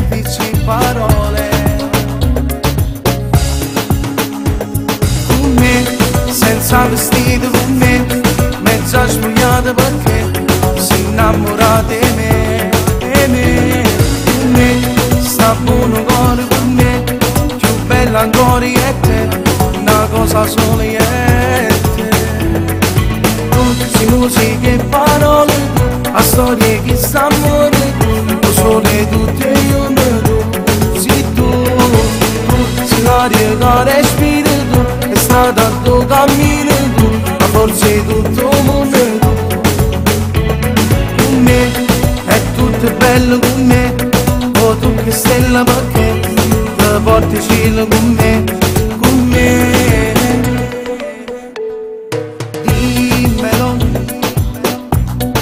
semplici parole. Con me, senza vestito con me, mezza spogliata perché si innamora di me, e me. Con me, sta buono cuore con me, più bella ancora è te, una cosa sola è te. Tutti musiche e parole, a storie che sta amore, tu sole tutte io ne do, sì tu, si l'aria che respiri tu, è stata tu cammino tu, ma forse tutto il mondo tu. Con me, è tutto bello con me, oh tu che stella perché, te porti cielo con me, con me. Dimmelo,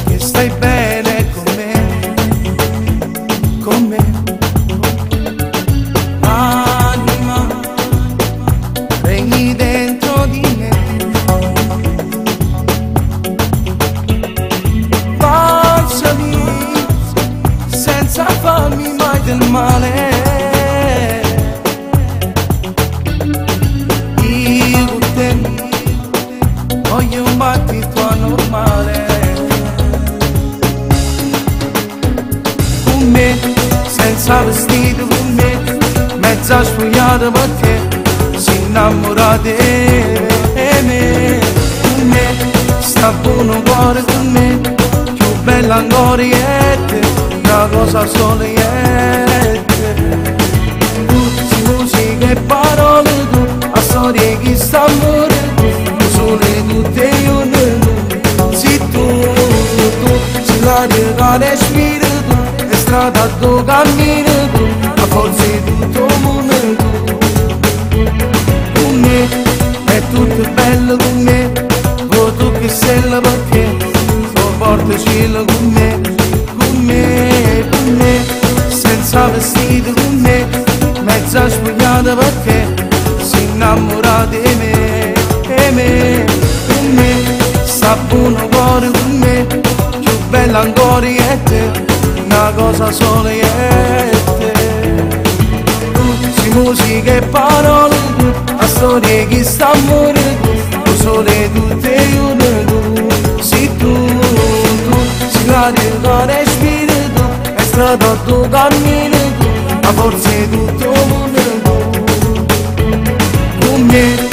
che stai bene con me, anima, regni dentro di me, baciami senza farmi mai del male. Io con te voglio un battito anormale. Con me, senza vestito con me, mezza spogliata perché si innamora di me. Con me, sta buono cuore con me, più bella ancora è te, una cosa sola è te. Tutti musiche e parole tu, a storie che sta amore tu, sole tutte io ne tu, sì tu, si l'aria che respiri tu, è strada tu cammini tu, ma forse tutto il mondo tu. Con me, è tutto bello con me, oh tu che stella perché, oh porta cielo con me, con me, con me, senza vestito con me, mezza spogliata perché si innamora di me, e me. Con me, sta buono cuore con me, più bella ancora è te, una cosa sola è te. Tutti musiche e parole tu, a storie che sta amore tu, sole tutte io ne tu, sì tu, si l'aria che respiri tu, è strada tu cammini tu, ma forse tutto il mondo tu. Con me,